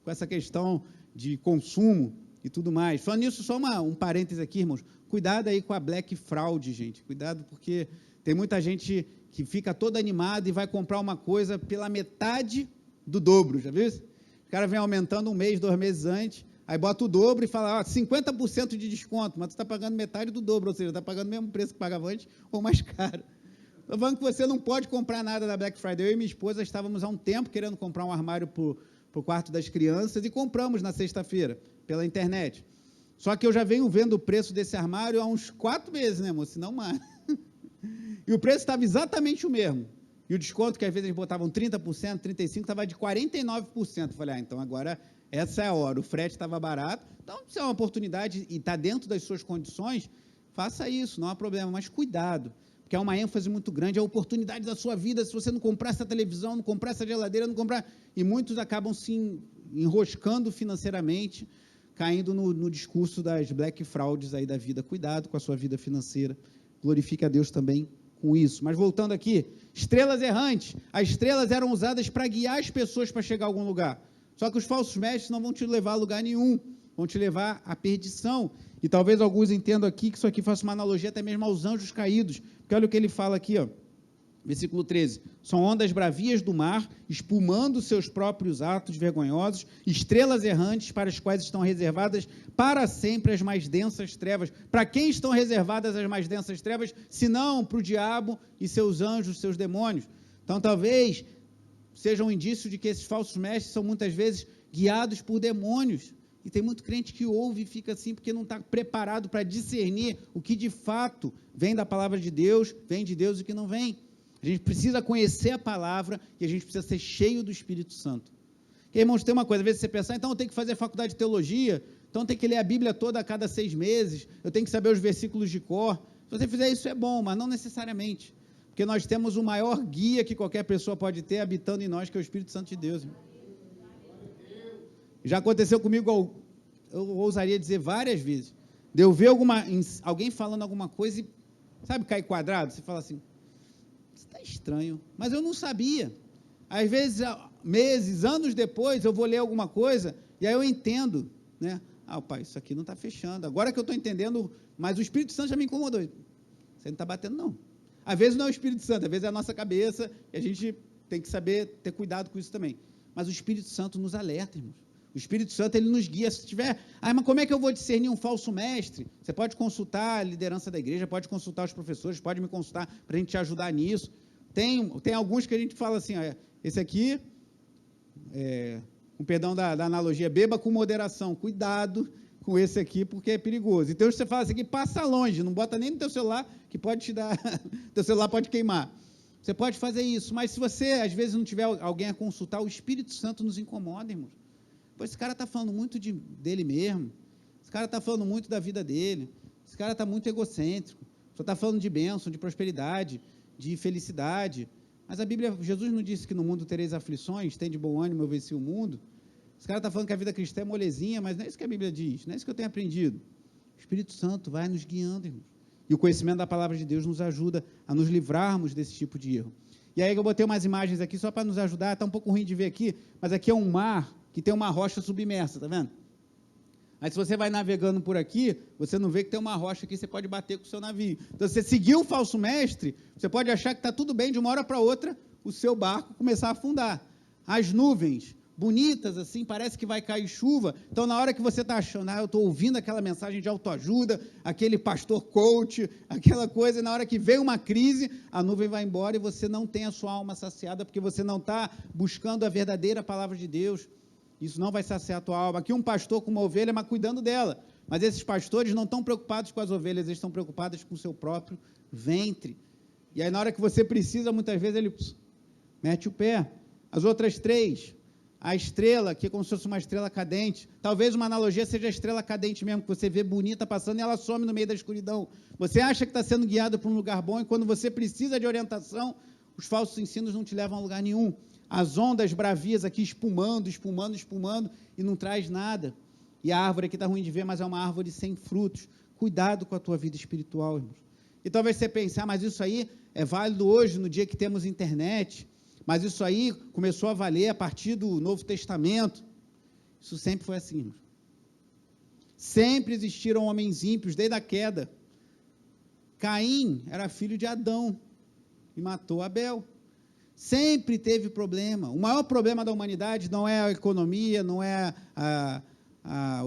com essa questão de consumo e tudo mais. Falando nisso, só um parêntese aqui, irmãos, cuidado aí com a Black Fraud, gente, cuidado, porque tem muita gente que fica toda animada e vai comprar uma coisa pela metade do dobro, já viu isso? O cara vem aumentando 1 mês, 2 meses antes, aí bota o dobro e fala, 50% de desconto, mas tu está pagando metade do dobro, ou seja, está pagando o mesmo preço que pagava antes, ou mais caro. Estou falando que você não pode comprar nada da Black Friday. Eu e minha esposa estávamos há um tempo querendo comprar um armário para o quarto das crianças e compramos na sexta-feira, pela internet. Só que eu já venho vendo o preço desse armário há uns 4 meses, né, moço? Se não mais. E o preço estava exatamente o mesmo. E o desconto, que às vezes eles botavam 30%, 35%, estava de 49%. Eu falei, então agora essa é a hora. O frete estava barato. Então, se é uma oportunidade e está dentro das suas condições, faça isso, não há problema. Mas cuidado, porque é uma ênfase muito grande, é a oportunidade da sua vida. Se você não comprar essa televisão, não comprar essa geladeira, não comprar... E muitos acabam se enroscando financeiramente, caindo no discurso das black frauds aí da vida. Cuidado com a sua vida financeira. Glorifique a Deus também com isso. Mas voltando aqui, estrelas errantes. As estrelas eram usadas para guiar as pessoas para chegar a algum lugar. Só que os falsos mestres não vão te levar a lugar nenhum, vão te levar à perdição. E talvez alguns entendam aqui que isso aqui faça uma analogia até mesmo aos anjos caídos. Porque olha o que ele fala aqui, versículo 13. São ondas bravias do mar, espumando seus próprios atos vergonhosos, estrelas errantes para as quais estão reservadas para sempre as mais densas trevas. Para quem estão reservadas as mais densas trevas? Se não para o diabo e seus anjos, seus demônios. Então, talvez seja um indício de que esses falsos mestres são muitas vezes guiados por demônios. E tem muito crente que ouve e fica assim, porque não está preparado para discernir o que de fato vem da palavra de Deus, vem de Deus e o que não vem. A gente precisa conhecer a palavra e a gente precisa ser cheio do Espírito Santo. Porque, irmãos, tem uma coisa, às vezes você pensa, então eu tenho que fazer faculdade de teologia, então eu tenho que ler a Bíblia toda a cada 6 meses, eu tenho que saber os versículos de cor. Se você fizer isso é bom, mas não necessariamente. Porque nós temos o maior guia que qualquer pessoa pode ter habitando em nós, que é o Espírito Santo de Deus. Já aconteceu comigo, eu ousaria dizer várias vezes, de eu ver alguém falando alguma coisa e, sabe, cair quadrado? Você fala assim, está estranho, mas eu não sabia. Às vezes, meses, anos depois, eu vou ler alguma coisa e aí eu entendo, né? Pai, isso aqui não está fechando. Agora que eu estou entendendo, mas o Espírito Santo já me incomodou. Você não está batendo, não. Às vezes não é o Espírito Santo, às vezes é a nossa cabeça e a gente tem que saber ter cuidado com isso também. Mas o Espírito Santo nos alerta, irmãos. O Espírito Santo, ele nos guia. Se tiver, mas como é que eu vou discernir um falso mestre? Você pode consultar a liderança da igreja, pode consultar os professores, pode me consultar para a gente te ajudar nisso. Tem alguns que a gente fala assim, esse aqui, com perdão da analogia, beba com moderação, cuidado com esse aqui, porque é perigoso. Então, você fala assim, aqui, passa longe, não bota nem no teu celular, que pode te dar, teu celular pode queimar. Você pode fazer isso, mas se você, às vezes, não tiver alguém a consultar, o Espírito Santo nos incomoda, irmãos. Pois esse cara está falando muito dele mesmo, esse cara está falando muito da vida dele, esse cara está muito egocêntrico, só está falando de bênção, de prosperidade, de felicidade. Mas a Bíblia, Jesus não disse que no mundo tereis aflições, tem de bom ânimo, eu venci o mundo. Esse cara está falando que a vida cristã é molezinha, mas não é isso que a Bíblia diz, não é isso que eu tenho aprendido. O Espírito Santo vai nos guiando, irmãos. E o conhecimento da palavra de Deus nos ajuda a nos livrarmos desse tipo de erro. E aí eu botei umas imagens aqui só para nos ajudar, está um pouco ruim de ver aqui, mas aqui é um mar que tem uma rocha submersa, tá vendo? Aí se você vai navegando por aqui, você não vê que tem uma rocha aqui, você pode bater com o seu navio. Então, se você seguir o falso mestre, você pode achar que está tudo bem, de uma hora para outra, o seu barco começar a afundar. As nuvens, bonitas assim, parece que vai cair chuva. Então, na hora que você está achando, eu estou ouvindo aquela mensagem de autoajuda, aquele pastor coach, aquela coisa, na hora que vem uma crise, a nuvem vai embora e você não tem a sua alma saciada, porque você não está buscando a verdadeira palavra de Deus. Isso não vai saciar a tua alma. Aqui um pastor com uma ovelha, mas cuidando dela. Mas esses pastores não estão preocupados com as ovelhas, eles estão preocupados com o seu próprio ventre. E aí, na hora que você precisa, muitas vezes ele mete o pé. As outras três, a estrela, que é como se fosse uma estrela cadente, talvez uma analogia seja a estrela cadente mesmo, que você vê bonita passando e ela some no meio da escuridão. Você acha que está sendo guiado para um lugar bom, e quando você precisa de orientação, os falsos ensinos não te levam a lugar nenhum. As ondas bravias aqui espumando, e não traz nada. E a árvore aqui está ruim de ver, mas é uma árvore sem frutos. Cuidado com a tua vida espiritual, irmãos. E talvez você pense, mas isso aí é válido hoje, no dia que temos internet, mas isso aí começou a valer a partir do Novo Testamento. Isso sempre foi assim, irmãos. Sempre existiram homens ímpios, desde a queda. Caim era filho de Adão e matou Abel. Sempre teve problema. O maior problema da humanidade não é a economia, não é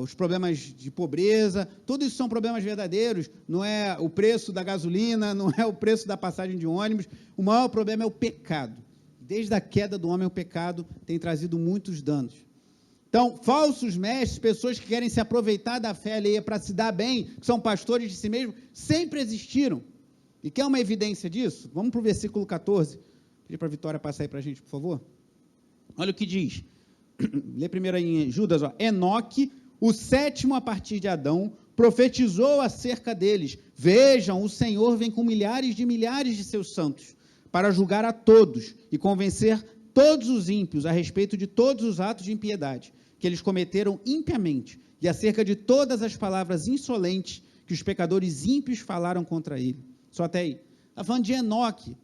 os problemas de pobreza, tudo isso são problemas verdadeiros, não é o preço da gasolina, não é o preço da passagem de ônibus, o maior problema é o pecado. Desde a queda do homem, o pecado tem trazido muitos danos. Então, falsos mestres, pessoas que querem se aproveitar da fé alheia para se dar bem, que são pastores de si mesmos, sempre existiram. E quer uma evidência disso? Vamos para o versículo 14. Pedir para a Vitória passar aí para a gente, por favor. Olha o que diz. Lê primeiro aí em Judas. Enoque, o sétimo a partir de Adão, profetizou acerca deles. Vejam, o Senhor vem com milhares de seus santos, para julgar a todos e convencer todos os ímpios a respeito de todos os atos de impiedade que eles cometeram impiamente, e acerca de todas as palavras insolentes que os pecadores ímpios falaram contra ele. Só até aí. Está falando de Enoque.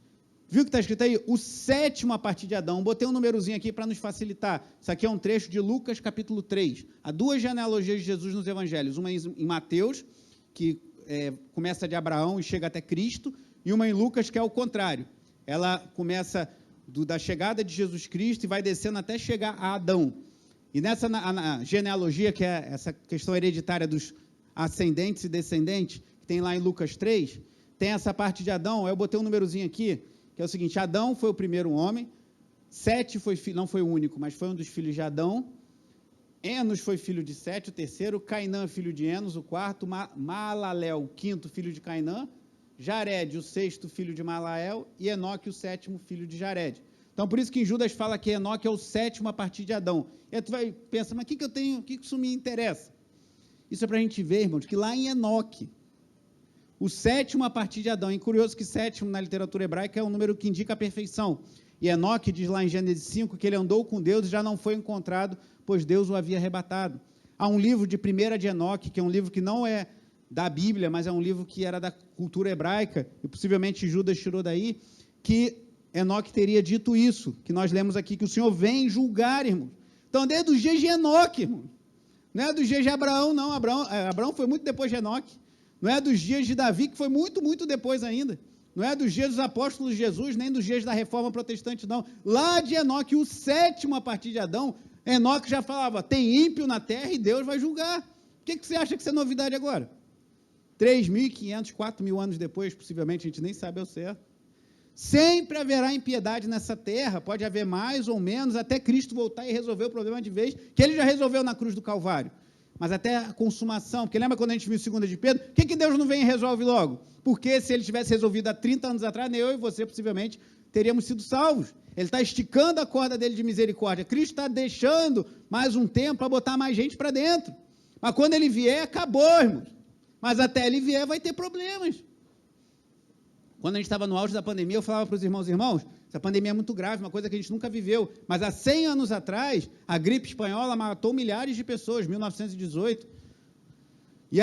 Viu que está escrito aí? O sétimo a partir de Adão. Botei um númerozinho aqui para nos facilitar. Isso aqui é um trecho de Lucas, capítulo 3. Há duas genealogias de Jesus nos evangelhos. Uma em Mateus, que começa de Abraão e chega até Cristo, e uma em Lucas, que é o contrário. Ela começa da chegada de Jesus Cristo e vai descendo até chegar a Adão. E nessa na genealogia, que é essa questão hereditária dos ascendentes e descendentes, que tem lá em Lucas 3, tem essa parte de Adão. Eu botei um númerozinho aqui, que é o seguinte: Adão foi o primeiro homem, Sete não foi o único, mas foi um dos filhos de Adão. Enos foi filho de Sete, o terceiro. Cainã, filho de Enos, o quarto. Maalalel, o quinto, filho de Cainã. Jared, o sexto, filho de Malael. E Enoque, o sétimo, filho de Jared. Então, por isso que em Judas fala que Enoque é o sétimo a partir de Adão. E aí tu vai pensar, mas o que eu tenho, o que isso me interessa? Isso é para a gente ver, irmãos, que lá em Enoque, o sétimo a partir de Adão, e curioso que sétimo na literatura hebraica é um número que indica a perfeição. E Enoque diz lá em Gênesis 5 que ele andou com Deus e já não foi encontrado, pois Deus o havia arrebatado. Há um livro de 1 de Enoque, que é um livro que não é da Bíblia, mas é um livro que era da cultura hebraica, e possivelmente Judas tirou daí, que Enoque teria dito isso, que nós lemos aqui, que o Senhor vem julgar, irmãos. Então, desde os dias de Enoque, irmão. Não é dos dias de Abraão, não. Abraão foi muito depois de Enoque. Não é dos dias de Davi, que foi muito, muito depois ainda. Não é dos dias dos apóstolos de Jesus, nem dos dias da reforma protestante, não. Lá de Enoque, o sétimo a partir de Adão, Enoque já falava, tem ímpio na terra e Deus vai julgar. O que você acha que isso é novidade agora? 3.500, 4.000 anos depois, possivelmente, a gente nem sabe ao certo. Sempre haverá impiedade nessa terra, pode haver mais ou menos, até Cristo voltar e resolver o problema de vez, que ele já resolveu na cruz do Calvário. Mas até a consumação, porque lembra quando a gente viu 2 de Pedro? Por que Deus não vem e resolve logo? Porque se ele tivesse resolvido há 30 anos atrás, nem eu e você, possivelmente, teríamos sido salvos. Ele está esticando a corda dele de misericórdia. Cristo está deixando mais um tempo para botar mais gente para dentro. Mas quando ele vier, acabou, irmãos. Mas até ele vier, vai ter problemas. Quando a gente estava no auge da pandemia, eu falava para os irmãos, essa pandemia é muito grave, uma coisa que a gente nunca viveu, mas há 100 anos atrás, a gripe espanhola matou milhares de pessoas, 1918, e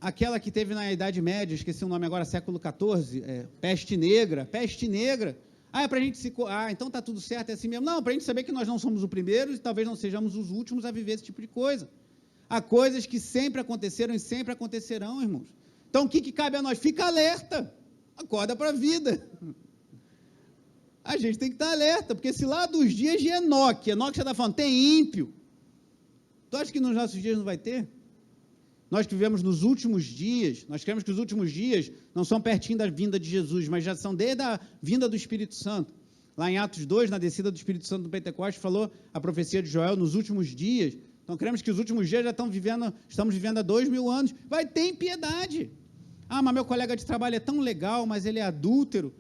aquela que teve na Idade Média, esqueci o nome agora, século XIV, peste negra, é para a gente então está tudo certo, é assim mesmo, não, para a gente saber que nós não somos os primeiros e talvez não sejamos os últimos a viver esse tipo de coisa. Há coisas que sempre aconteceram e sempre acontecerão, irmãos. Então, o que cabe a nós? Fica alerta. Acorda para a vida. A gente tem que estar alerta, porque se lá dos dias de Enoque já está falando, tem ímpio. Tu acha que nos nossos dias não vai ter? Nós que vivemos nos últimos dias, nós cremos que os últimos dias não são pertinho da vinda de Jesus, mas já são desde a vinda do Espírito Santo. Lá em Atos 2, na descida do Espírito Santo do Pentecoste, falou a profecia de Joel nos últimos dias. Então, cremos que os últimos dias já estamos vivendo há 2000 anos. Vai ter impiedade. Ah, mas meu colega de trabalho é tão legal, mas ele é adúltero.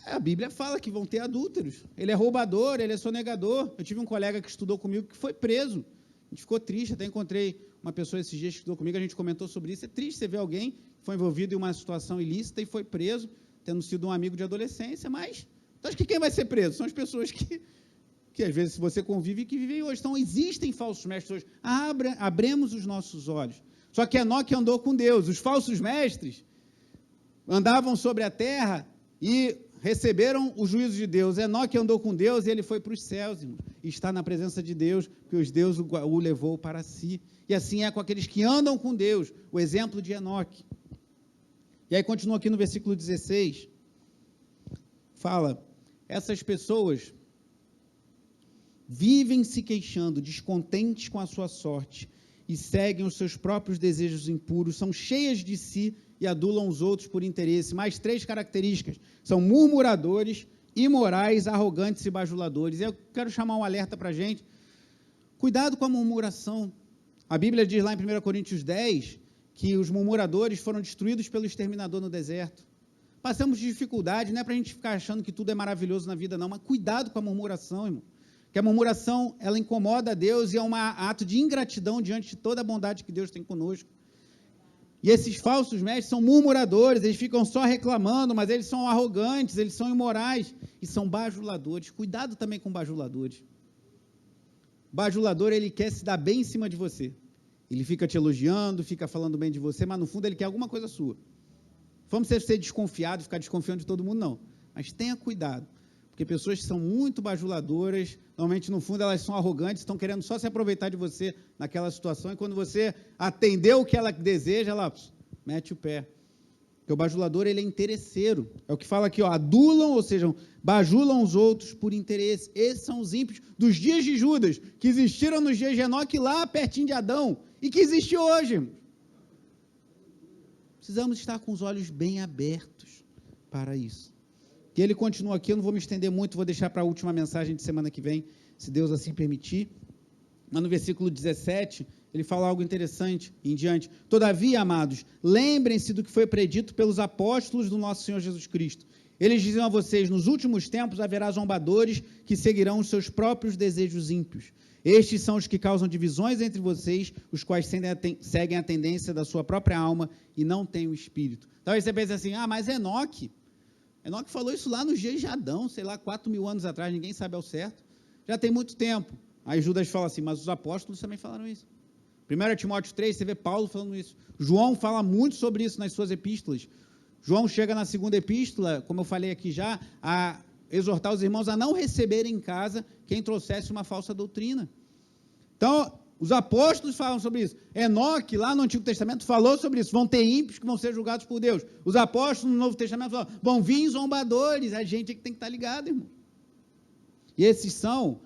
A Bíblia fala que vão ter adúlteros. Ele é roubador, ele é sonegador. Eu tive um colega que estudou comigo que foi preso. A gente ficou triste, até encontrei uma pessoa esses dias que estudou comigo, a gente comentou sobre isso. É triste você ver alguém que foi envolvido em uma situação ilícita e foi preso, tendo sido um amigo de adolescência, mas acho que quem vai ser preso? São as pessoas que às vezes você convive e que vivem hoje. Então, existem falsos mestres hoje. Abremos os nossos olhos. Só que Enoque andou com Deus. Os falsos mestres andavam sobre a terra e receberam o juízo de Deus. Enoque andou com Deus e ele foi para os céus, irmão. E está na presença de Deus, porque Deus o levou para si. E assim é com aqueles que andam com Deus, o exemplo de Enoque. E aí continua aqui no versículo 16, fala, essas pessoas vivem se queixando, descontentes com a sua sorte, e seguem os seus próprios desejos impuros, são cheias de si e adulam os outros por interesse. Mais 3 características, são murmuradores, imorais, arrogantes e bajuladores. E eu quero chamar um alerta para a gente, cuidado com a murmuração. A Bíblia diz lá em 1 Coríntios 10, que os murmuradores foram destruídos pelo exterminador no deserto. Passamos de dificuldade, não é para a gente ficar achando que tudo é maravilhoso na vida não, mas cuidado com a murmuração, irmão. Que a murmuração, ela incomoda a Deus e é um ato de ingratidão diante de toda a bondade que Deus tem conosco. E esses falsos mestres são murmuradores, eles ficam só reclamando, mas eles são arrogantes, eles são imorais e são bajuladores. Cuidado também com bajuladores. Bajulador, ele quer se dar bem em cima de você. Ele fica te elogiando, fica falando bem de você, mas no fundo ele quer alguma coisa sua. Vamos ser desconfiado, ficar desconfiando de todo mundo, não. Mas tenha cuidado, porque pessoas que são muito bajuladoras, normalmente no fundo elas são arrogantes, estão querendo só se aproveitar de você naquela situação, e quando você atendeu o que ela deseja, ela mete o pé. Porque o bajulador, ele é interesseiro. É o que fala aqui, ó, adulam, ou seja, bajulam os outros por interesse. Esses são os ímpios dos dias de Judas, que existiram nos dias de Enoque, lá pertinho de Adão, e que existe hoje, irmãos. Precisamos estar com os olhos bem abertos para isso. E ele continua aqui, eu não vou me estender muito, vou deixar para a última mensagem de semana que vem, se Deus assim permitir. Mas no versículo 17, ele fala algo interessante em diante. Todavia, amados, lembrem-se do que foi predito pelos apóstolos do nosso Senhor Jesus Cristo. Eles diziam a vocês, nos últimos tempos haverá zombadores que seguirão os seus próprios desejos ímpios. Estes são os que causam divisões entre vocês, os quais seguem a tendência da sua própria alma e não têm o Espírito. Talvez você pense assim, mas Enoque falou isso lá nos dias de Adão, sei lá, 4.000 anos atrás, ninguém sabe ao certo. Já tem muito tempo. Aí Judas fala assim, mas os apóstolos também falaram isso. 1 Timóteo 3, você vê Paulo falando isso. João fala muito sobre isso nas suas epístolas. João chega na segunda epístola, como eu falei aqui já, a exortar os irmãos a não receberem em casa quem trouxesse uma falsa doutrina. Então, os apóstolos falam sobre isso. Enoque, lá no Antigo Testamento, falou sobre isso. Vão ter ímpios que vão ser julgados por Deus. Os apóstolos, no Novo Testamento, falam, vão vir zombadores. A gente é que tem que estar ligado, irmão. E esses são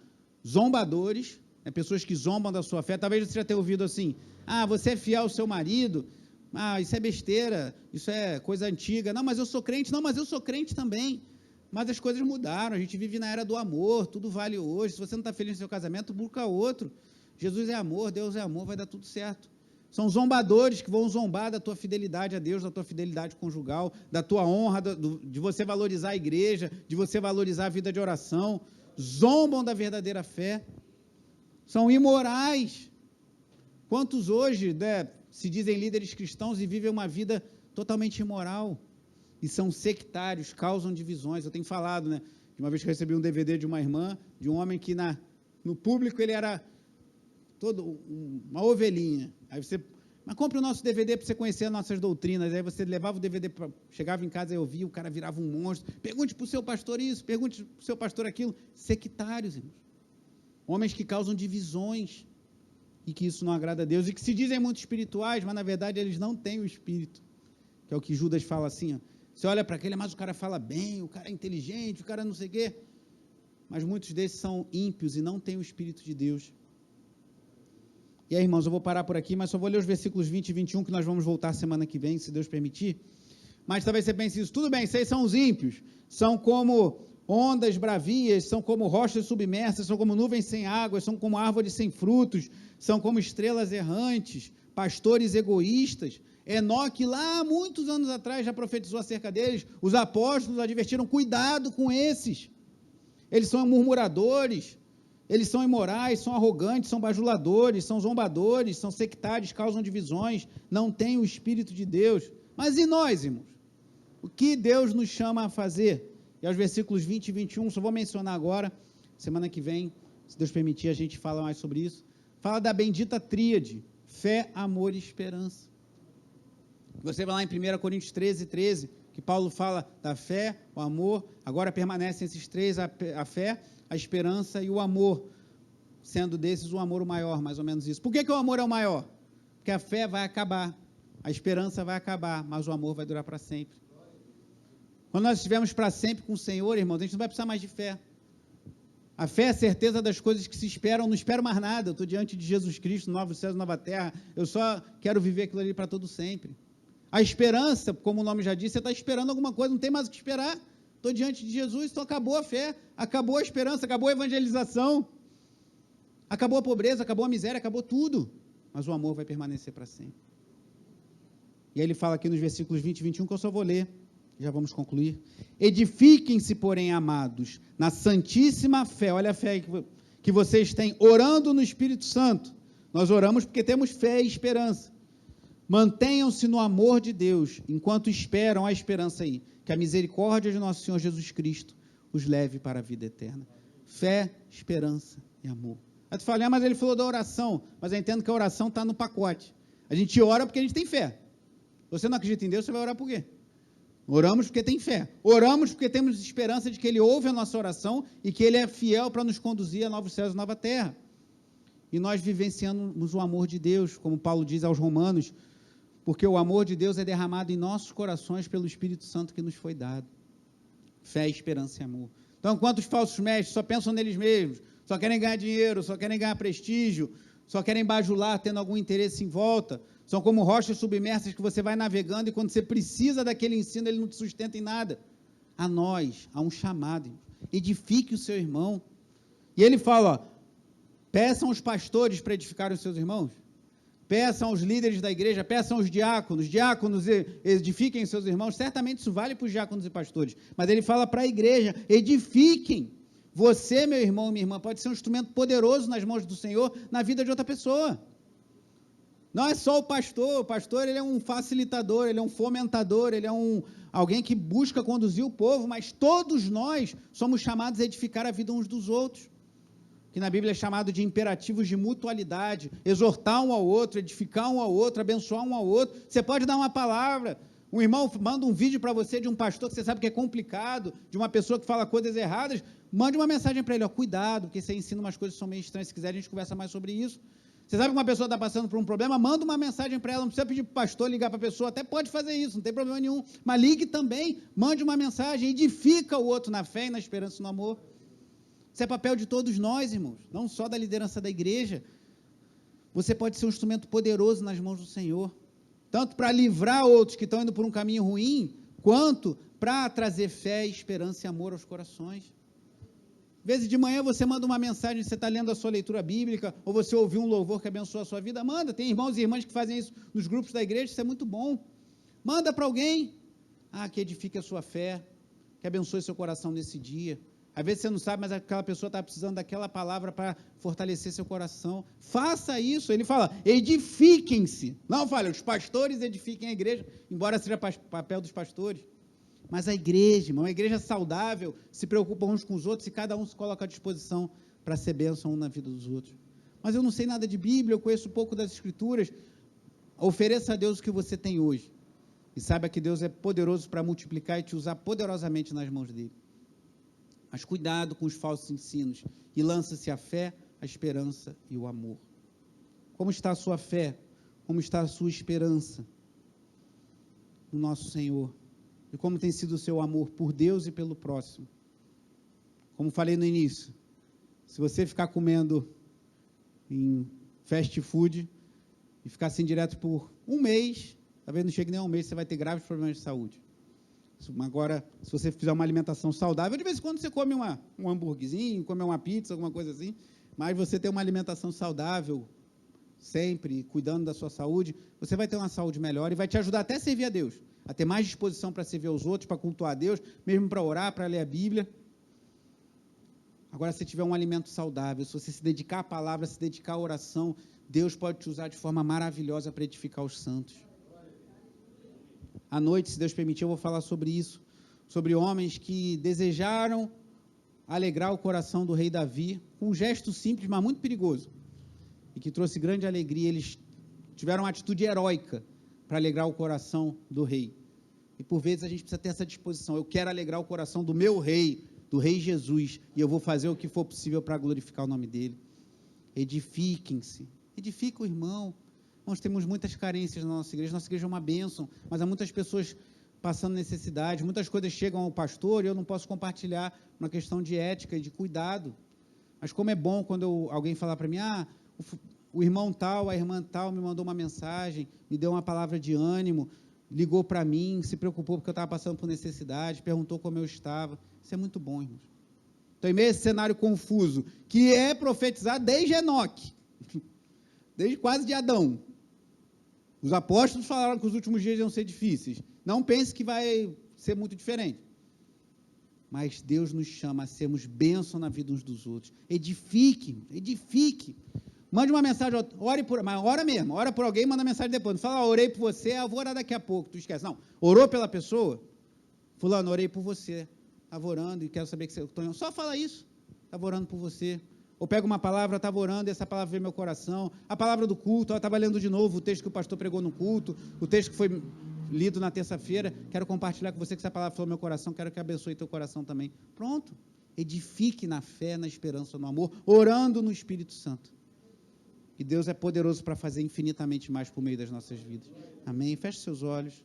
zombadores, pessoas que zombam da sua fé. Talvez você já tenha ouvido assim, você é fiel ao seu marido, isso é besteira, isso é coisa antiga. Não, mas eu sou crente. Não, mas eu sou crente também. Mas as coisas mudaram, a gente vive na era do amor, tudo vale hoje. Se você não está feliz no seu casamento, busca outro. Jesus é amor, Deus é amor, vai dar tudo certo. São zombadores que vão zombar da tua fidelidade a Deus, da tua fidelidade conjugal, da tua honra, de você valorizar a igreja, de você valorizar a vida de oração. Zombam da verdadeira fé. São imorais. Quantos hoje se dizem líderes cristãos e vivem uma vida totalmente imoral? E são sectários, causam divisões. Eu tenho falado, de uma vez que eu recebi um DVD de uma irmã, de um homem que no público ele era todo uma ovelhinha. Aí mas compre o nosso DVD para você conhecer as nossas doutrinas. Aí você levava o DVD, chegava em casa e ouvia, o cara virava um monstro. Pergunte para o seu pastor isso, pergunte para o seu pastor aquilo. Sectários, irmãos. Homens que causam divisões e que isso não agrada a Deus. E que se dizem muito espirituais, mas na verdade eles não têm o Espírito. Que é o que Judas fala assim, Você olha para aquele, mas o cara fala bem, o cara é inteligente, o cara não sei o quê. Mas muitos desses são ímpios e não têm o Espírito de Deus. E aí, irmãos, eu vou parar por aqui, mas só vou ler os versículos 20 e 21, que nós vamos voltar semana que vem, se Deus permitir. Mas talvez você pense isso, tudo bem, vocês são os ímpios, são como ondas bravias, são como rochas submersas, são como nuvens sem água, são como árvores sem frutos, são como estrelas errantes, pastores egoístas. Enoque, lá muitos anos atrás, já profetizou acerca deles. Os apóstolos advertiram, cuidado com esses. Eles são murmuradores, eles são imorais, são arrogantes, são bajuladores, são zombadores, são sectários, causam divisões, não têm o Espírito de Deus. Mas e nós, irmãos? O que Deus nos chama a fazer? E aos versículos 20 e 21, só vou mencionar agora, semana que vem, se Deus permitir, a gente fala mais sobre isso. Fala da bendita tríade, fé, amor e esperança. Você vai lá em 1 Coríntios 13, que Paulo fala da fé, o amor, agora permanecem esses três, a fé, a esperança e o amor, sendo desses o amor o maior, mais ou menos isso. Por que o amor é o maior? Porque a fé vai acabar, a esperança vai acabar, mas o amor vai durar para sempre. Quando nós estivermos para sempre com o Senhor, irmãos, a gente não vai precisar mais de fé. A fé é a certeza das coisas que se esperam, não espero mais nada, eu estou diante de Jesus Cristo, novo céu, nova terra, eu só quero viver aquilo ali para todo sempre. A esperança, como o nome já disse, você está esperando alguma coisa, não tem mais o que esperar, estou diante de Jesus, então acabou a fé, acabou a esperança, acabou a evangelização, acabou a pobreza, acabou a miséria, acabou tudo, mas o amor vai permanecer para sempre. E aí ele fala aqui nos versículos 20 e 21, que eu só vou ler, já vamos concluir. Edifiquem-se, porém, amados, na santíssima fé, olha a fé que vocês têm, orando no Espírito Santo. Nós oramos porque temos fé e esperança. Mantenham-se no amor de Deus, enquanto esperam a esperança aí, que a misericórdia de nosso Senhor Jesus Cristo os leve para a vida eterna. Fé, esperança e amor. Aí tu fala, mas ele falou da oração, mas eu entendo que a oração está no pacote. A gente ora porque a gente tem fé. Você não acredita em Deus, você vai orar por quê? Oramos porque tem fé. Oramos porque temos esperança de que Ele ouve a nossa oração e que Ele é fiel para nos conduzir a novos céus e nova terra. E nós vivenciamos o amor de Deus, como Paulo diz aos Romanos, porque o amor de Deus é derramado em nossos corações pelo Espírito Santo que nos foi dado. Fé, esperança e amor. Então, enquanto os falsos mestres só pensam neles mesmos, só querem ganhar dinheiro, só querem ganhar prestígio, só querem bajular, tendo algum interesse em volta, são como rochas submersas que você vai navegando e quando você precisa daquele ensino, ele não te sustenta em nada. A nós, há um chamado, edifique o seu irmão. E ele fala, ó, peçam os pastores para edificar os seus irmãos, peçam aos líderes da igreja, peçam aos diáconos edifiquem os seus irmãos, certamente isso vale para os diáconos e pastores, mas ele fala para a igreja, edifiquem. Você, meu irmão e minha irmã, pode ser um instrumento poderoso nas mãos do Senhor, na vida de outra pessoa. Não é só o pastor ele é um facilitador, ele é um fomentador, ele é alguém que busca conduzir o povo, mas todos nós somos chamados a edificar a vida uns dos outros, que na Bíblia é chamado de imperativos de mutualidade, exortar um ao outro, edificar um ao outro, abençoar um ao outro. Você pode dar uma palavra, um irmão manda um vídeo para você de um pastor que você sabe que é complicado, de uma pessoa que fala coisas erradas, mande uma mensagem para ele, ó, cuidado, porque você ensina umas coisas que são meio estranhas, se quiser a gente conversa mais sobre isso. Você sabe que uma pessoa está passando por um problema, manda uma mensagem para ela, não precisa pedir para o pastor ligar para a pessoa, até pode fazer isso, não tem problema nenhum, mas ligue também, mande uma mensagem, edifica o outro na fé e na esperança e no amor. Isso é papel de todos nós, irmãos, não só da liderança da igreja. Você pode ser um instrumento poderoso nas mãos do Senhor, tanto para livrar outros que estão indo por um caminho ruim, quanto para trazer fé, esperança e amor aos corações. Às vezes de manhã você manda uma mensagem, você está lendo a sua leitura bíblica, ou você ouviu um louvor que abençoa a sua vida, manda, tem irmãos e irmãs que fazem isso nos grupos da igreja, isso é muito bom. Manda para alguém, que edifique a sua fé, que abençoe seu coração nesse dia. Às vezes você não sabe, mas aquela pessoa está precisando daquela palavra para fortalecer seu coração. Faça isso. Ele fala, edifiquem-se. Não fala, os pastores edifiquem a igreja, embora seja papel dos pastores. Mas a igreja, irmão, uma igreja saudável, se preocupa uns com os outros e cada um se coloca à disposição para ser bênção um na vida dos outros. Mas eu não sei nada de Bíblia, eu conheço pouco das Escrituras. Ofereça a Deus o que você tem hoje. E saiba que Deus é poderoso para multiplicar e te usar poderosamente nas mãos dele. Mas cuidado com os falsos ensinos. E lança-se a fé, a esperança e o amor. Como está a sua fé? Como está a sua esperança no nosso Senhor? de como tem sido o seu amor por Deus e pelo próximo. Como falei no início, se você ficar comendo em fast food e ficar assim direto por um mês, talvez não chegue nem a um mês, você vai ter graves problemas de saúde. Agora, se você fizer uma alimentação saudável, de vez em quando você come um hambúrguerzinho, come uma pizza, alguma coisa assim, mas você tem uma alimentação saudável, sempre cuidando da sua saúde, você vai ter uma saúde melhor e vai te ajudar até a servir a Deus, a ter mais disposição para servir aos outros, para cultuar a Deus, mesmo para orar, para ler a Bíblia. Agora, se tiver um alimento saudável, se você se dedicar à palavra, se dedicar à oração, Deus pode te usar de forma maravilhosa para edificar os santos. À noite, se Deus permitir, eu vou falar sobre isso, sobre homens que desejaram alegrar o coração do rei Davi, com um gesto simples, mas muito perigoso, e que trouxe grande alegria. Eles tiveram uma atitude heróica para alegrar o coração do rei. E por vezes a gente precisa ter essa disposição. Eu quero alegrar o coração do meu rei, do rei Jesus, e eu vou fazer o que for possível para glorificar o nome dele. Edifiquem-se, edifica o irmão. Nós temos muitas carências na nossa igreja é uma bênção, mas há muitas pessoas passando necessidade, muitas coisas chegam ao pastor e eu não posso compartilhar, uma questão de ética e de cuidado. Mas como é bom quando alguém falar para mim, o irmão tal, a irmã tal me mandou uma mensagem, me deu uma palavra de ânimo, ligou para mim, se preocupou porque eu estava passando por necessidade, perguntou como eu estava. Isso é muito bom, irmãos. Então, em meio a esse cenário confuso, que é profetizado desde Enoque, desde quase de Adão, os apóstolos falaram que os últimos dias iam ser difíceis. Não pense que vai ser muito diferente. Mas Deus nos chama a sermos bênção na vida uns dos outros. Edifique. Mande uma mensagem, mas ora mesmo, ora por alguém, manda mensagem depois. Não fala, orei por você, eu vou orar daqui a pouco, tu esquece. Não, orou pela pessoa, fulano, orei por você, estava orando e quero saber que você... Só fala isso, estava orando por você. Ou pega uma palavra, estava orando, e essa palavra veio no meu coração. A palavra do culto, eu estava lendo de novo o texto que o pastor pregou no culto, o texto que foi lido na terça-feira, quero compartilhar com você que essa palavra falou no meu coração, quero que abençoe teu coração também. Pronto. Edifique na fé, na esperança, no amor, orando no Espírito Santo. E Deus é poderoso para fazer infinitamente mais por meio das nossas vidas. Amém? Feche seus olhos.